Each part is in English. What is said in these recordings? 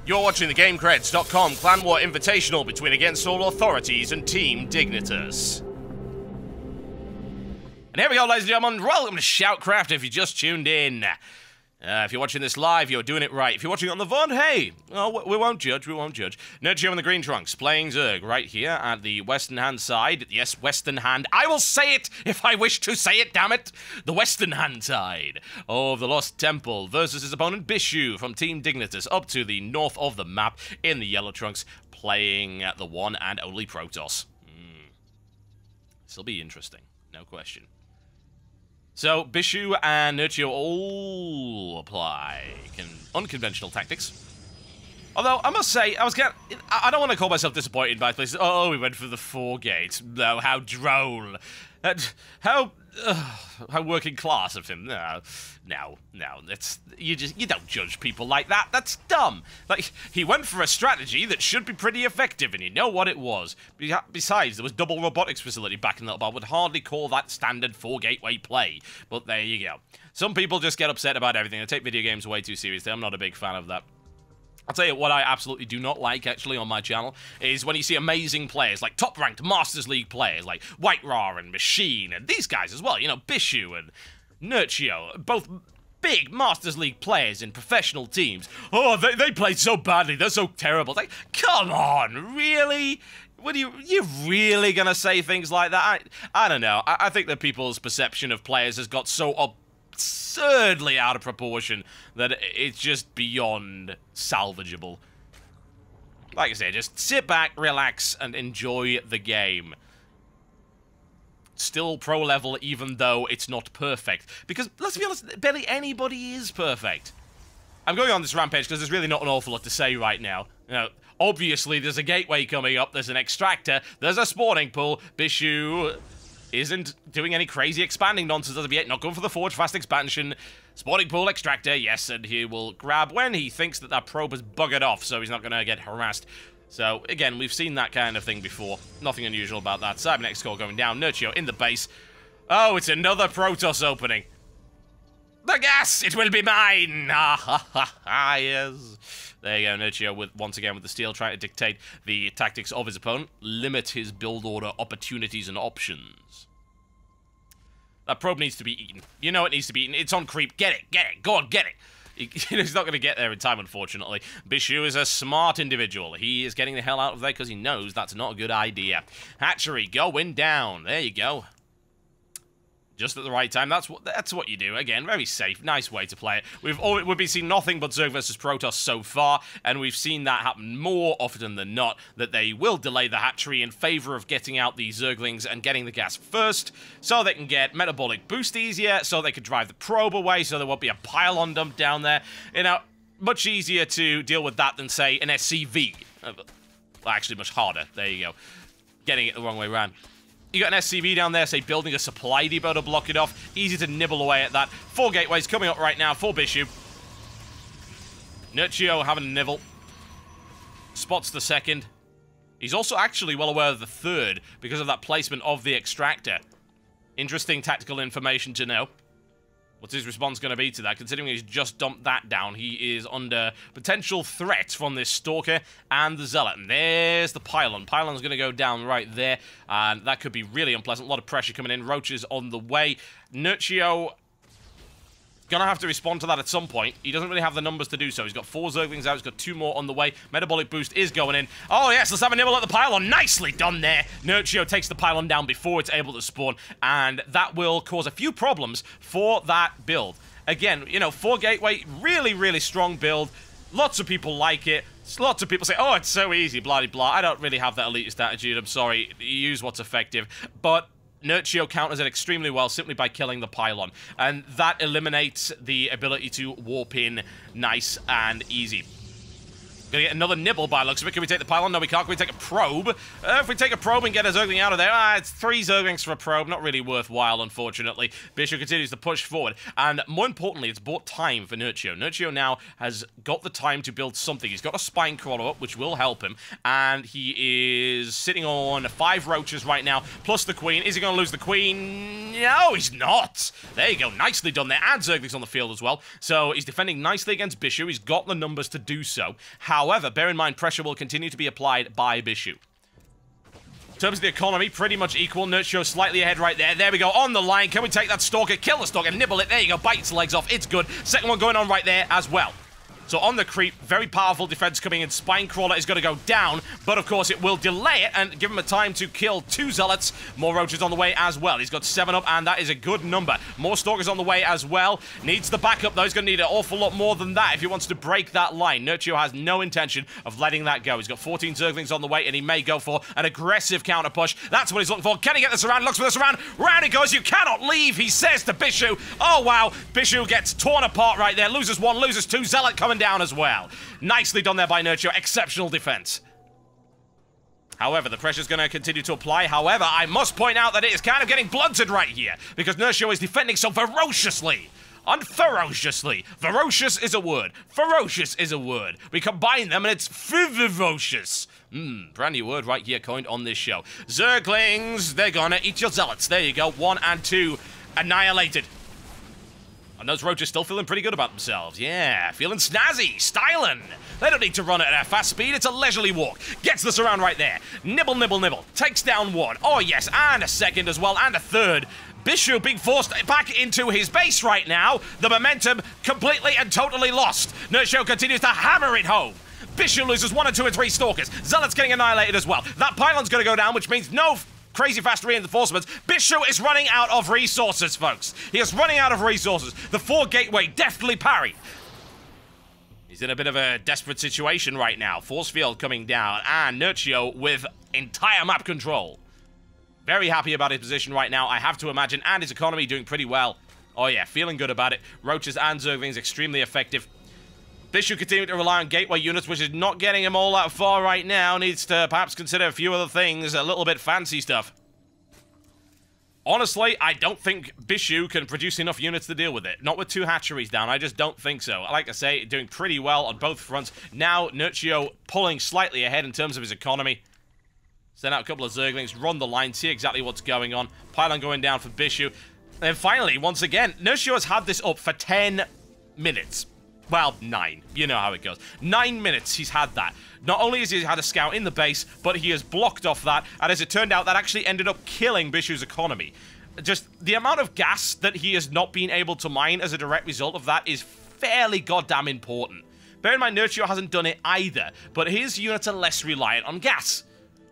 You're watching the Gamecreds.com Clan War Invitational between Against All Authorities and Team Dignitas. And here we go, ladies and gentlemen. Welcome to SHOUTcraft if you just tuned in. If you're watching this live, you're doing it right. If you're watching on the VOD, hey, well, we won't judge, we won't judge. Nerchio in the green trunks, playing Zerg right here at the western hand side. Yes, western hand. I will say it if I wish to say it, damn it. The western hand side of the Lost Temple versus his opponent Bischu from Team Dignitas up to the north of the map in the yellow trunks, playing the one and only Protoss. This'll be interesting, no question. So, Bischu and Nerchio all apply unconventional tactics. Although, I must say, I don't want to call myself disappointed by places. Oh, we went for the 4-gate. No, how droll. How working class of him. No. You don't judge people like that. That's dumb. Like, he went for a strategy that should be pretty effective, and you know what it was. Besides, there was double robotics facility back in that bar. I would hardly call that standard 4-gateway play. But there you go. Some people just get upset about everything. They take video games way too seriously. I'm not a big fan of that. I'll tell you what I absolutely do not like, actually, on my channel, is when you see amazing players, like top-ranked Masters League players, like White Raw and Machine, and these guys as well, you know, Bischu and Nerchio, both big Masters League players in professional teams. Oh, they played so badly, they're so terrible. Like, come on, really? What you really gonna say things like that? I don't know. I think that people's perception of players has got so absurdly out of proportion that it's just beyond salvageable. Like I said, just sit back, relax, and enjoy the game. Still pro level, even though it's not perfect. Because, let's be honest, barely anybody is perfect. I'm going on this rampage because there's really not an awful lot to say right now. You know, obviously, there's a gateway coming up, there's an extractor, there's a spawning pool. Bischu isn't doing any crazy expanding nonsense as of yet. Not going for the forge fast expansion. Spawning pool extractor, yes, and he will grab when he thinks that that probe has buggered off, so he's not going to get harassed. So, again, we've seen that kind of thing before. Nothing unusual about that. Cybernetic core going down. Nerchio in the base. Oh, it's another Protoss opening. The gas! It will be mine! Ha ha ha ha, yes. There you go, Nerchio, once again with the steel, trying to dictate the tactics of his opponent, limit his build order opportunities and options. That probe needs to be eaten. You know it needs to be eaten. It's on creep. Get it, go on, get it. He's not going to get there in time, unfortunately. Bischu is a smart individual. He is getting the hell out of there because he knows that's not a good idea. Hatchery going down. There you go. Just at the right time. That's what you do. Again, very safe. Nice way to play it. We've been seeing nothing but Zerg versus Protoss so far, and we've seen that happen more often than not, that they will delay the hatchery in favor of getting out the Zerglings and getting the gas first, so they can get metabolic boost easier, so they can drive the probe away, so there won't be a pylon dump down there. You know, much easier to deal with that than, say, an SCV. Well, actually, much harder. There you go. Getting it the wrong way around. You got an SCV down there, say, building a supply depot to block it off. Easy to nibble away at that. 4 gateways coming up right now for Bischu. Nerchio having a nibble. Spots the second. He's also actually well aware of the third because of that placement of the extractor. Interesting tactical information to know. What's his response going to be to that? Considering he's just dumped that down, he is under potential threat from this Stalker and the Zealot. And there's the Pylon. Pylon's going to go down right there, and that could be really unpleasant. A lot of pressure coming in. Roaches on the way. Nerchio gonna have to respond to that at some point. He doesn't really have the numbers to do so. He's got 4 Zerglings out. He's got 2 more on the way. Metabolic boost is going in. Oh, yes, let's have a nibble at the Pylon. Nicely done there. Nerchio takes the Pylon down before it's able to spawn, and that will cause a few problems for that build. Again, you know, 4 gateway, really, really strong build. Lots of people like it. Lots of people say, oh, it's so easy, blah, blah, blah. I don't really have that elitist attitude. I'm sorry. Use what's effective. But Nerchio counters it extremely well simply by killing the Pylon, and that eliminates the ability to warp in nice and easy. Gonna get another nibble by looks of it. Can we take the Pylon? No, we can't. Can we take a probe? If we take a probe and get a Zergling out of there, it's 3 Zerglings for a probe. Not really worthwhile, unfortunately. Bischu continues to push forward, and more importantly, it's bought time for Nerchio. Nerchio now has got the time to build something. He's got a spine crawler up, which will help him, and he is sitting on 5 roaches right now, plus the Queen. Is he going to lose the Queen? No, he's not. There you go. Nicely done there. And Zerglings on the field as well. So he's defending nicely against Bischu. He's got the numbers to do so. How However, bear in mind, pressure will continue to be applied by Bischu. In terms of the economy, pretty much equal. Nerchio slightly ahead right there. There we go, on the line. Can we take that Stalker? Kill the Stalker, nibble it. There you go, bite its legs off. It's good. Second one going on right there as well. So on the creep, very powerful defense coming in. Spinecrawler is going to go down, but of course it will delay it and give him a time to kill 2 Zealots. More Roaches on the way as well. He's got 7 up, and that is a good number. More Stalkers on the way as well. Needs the backup, though. He's going to need an awful lot more than that if he wants to break that line. Nerchio has no intention of letting that go. He's got 14 Zerglings on the way, and he may go for an aggressive counter push. That's what he's looking for. Can he get this around? Looks for this around. Round he goes. You cannot leave, he says to Bischu. Oh, wow. Bischu gets torn apart right there. Loses 1, loses 2. Zealot coming down as well. Nicely done there by Nerchio. Exceptional defense. However, the pressure's going to continue to apply. However, I must point out that it is kind of getting blunted right here because Nerchio is defending so ferociously. Unferociously. Ferocious is a word. Ferocious is a word. We combine them and it's ferocious. Brand new word right here coined on this show. Zerglings, they're gonna eat your Zealots. There you go. 1 and 2 annihilated. And those Roaches still feeling pretty good about themselves. Yeah, feeling snazzy, styling. They don't need to run it at a fast speed. It's a leisurely walk. Gets this around right there. Nibble, nibble, nibble. Takes down 1. Oh, yes, and a second as well, and a third. Bischu being forced back into his base right now. The momentum completely and totally lost. Nerchio continues to hammer it home. Bischu loses 1 and 2 and 3 Stalkers. Zealot's getting annihilated as well. That pylon's going to go down, which means no crazy fast reinforcements. Bischu is running out of resources, folks. He is running out of resources. The 4 gateway deftly parried. He's in a bit of a desperate situation right now. Force field coming down, and Nerchio with entire map control. Very happy about his position right now, I have to imagine, and his economy doing pretty well. Oh yeah, feeling good about it. Roaches and Zerglings extremely effective. Bischu continuing to rely on gateway units, which is not getting him all that far right now. Needs to perhaps consider a few other things, a little bit fancy stuff. Honestly, I don't think Bischu can produce enough units to deal with it. Not with 2 hatcheries down, I just don't think so. Like I say, doing pretty well on both fronts. Now, Nerchio pulling slightly ahead in terms of his economy. Send out a couple of Zerglings, run the line, see exactly what's going on. Pylon going down for Bischu. And finally, once again, Nerchio has had this up for 10 minutes. Well, 9. You know how it goes. 9 minutes he's had that. Not only has he had a scout in the base, but he has blocked off that, and as it turned out, that actually ended up killing Bischu's economy. Just the amount of gas that he has not been able to mine as a direct result of that is fairly goddamn important. Bear in mind, Nerchio hasn't done it either, but his units are less reliant on gas.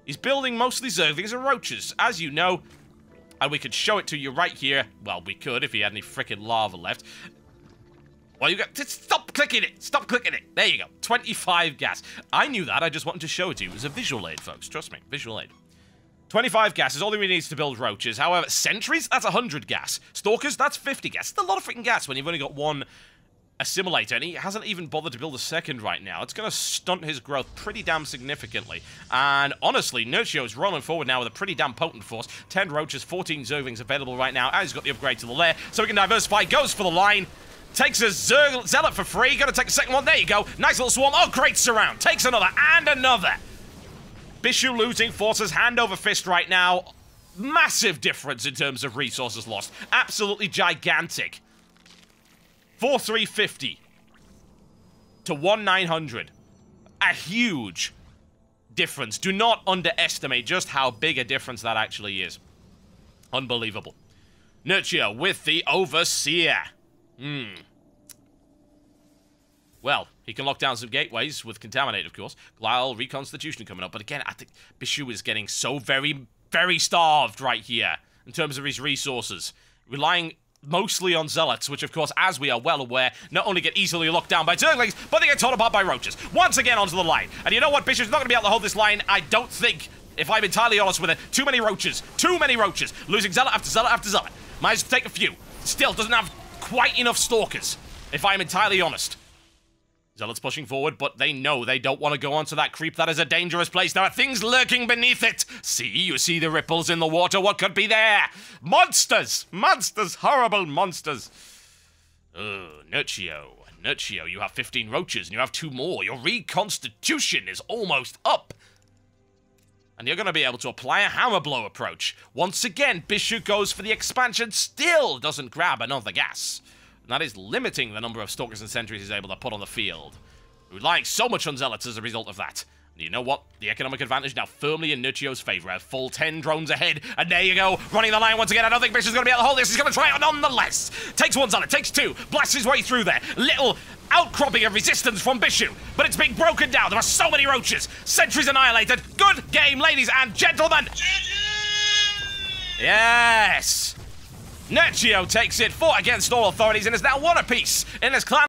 He's building mostly Zerglings and Roaches, as you know, and we could show it to you right here. Well, we could if he had any frickin' lava left. Well, you got... Stop clicking it! Stop clicking it! There you go. 25 gas. I knew that. I just wanted to show it to you. It was a visual aid, folks. Trust me. Visual aid. 25 gas is all he really needs to build Roaches. However, Sentries, that's 100 gas. Stalkers, that's 50 gas. It's a lot of freaking gas when you've only got 1 assimilator, and he hasn't even bothered to build a second right now. It's going to stunt his growth pretty damn significantly. And honestly, Nerchio is rolling forward now with a pretty damn potent force. 10 Roaches, 14 Zerglings available right now, and he's got the upgrade to the lair, so he can diversify. Goes for the line. Takes a Zealot for free. Gonna take a second one. There you go. Nice little swarm. Oh, great surround. Takes another and another. Bischu losing forces hand over fist right now. Massive difference in terms of resources lost. Absolutely gigantic. 4,350 to 1,900. A huge difference. Do not underestimate just how big a difference that actually is. Unbelievable. Nerchio with the Overseer. Well, he can lock down some gateways with Contaminate, of course. Glyle Reconstitution coming up. But again, I think Bischu is getting so very, very starved right here in terms of his resources. Relying mostly on Zealots, which, of course, as we are well aware, not only get easily locked down by Zerglings, but they get torn apart by Roaches. Once again onto the line. And you know what? Bischu's not going to be able to hold this line, I don't think, if I'm entirely honest with it. Too many Roaches. Too many Roaches. Losing Zealot after Zealot after Zealot. Might as well take a few. Still doesn't have quite enough Stalkers, if I'm entirely honest. Zealots pushing forward, but they know they don't want to go onto that creep. That is a dangerous place. There are things lurking beneath it. See, you see the ripples in the water. What could be there? Monsters! Monsters! Horrible monsters! Nerchio. Nerchio, you have 15 Roaches, and you have 2 more. Your reconstitution is almost up. And you're going to be able to apply a hammer blow approach. Once again, Bischu goes for the expansion, still doesn't grab another gas. And that is limiting the number of Stalkers and Sentries he's able to put on the field. relying so much on zealots as a result of that. And you know what? The economic advantage now firmly in Nerchio's favor. A full 10 drones ahead, and there you go, running the line once again. I don't think Bischu's going to be able to hold this. He's going to try it nonetheless. Takes one zealot, takes two, blasts his way through there. Little outcropping of resistance from Bischu, but it's being broken down. There are so many roaches. Sentries annihilated. Good game, ladies and gentlemen. Yes. Nerchio takes it, fought against all authorities, and is now one apiece in this clan.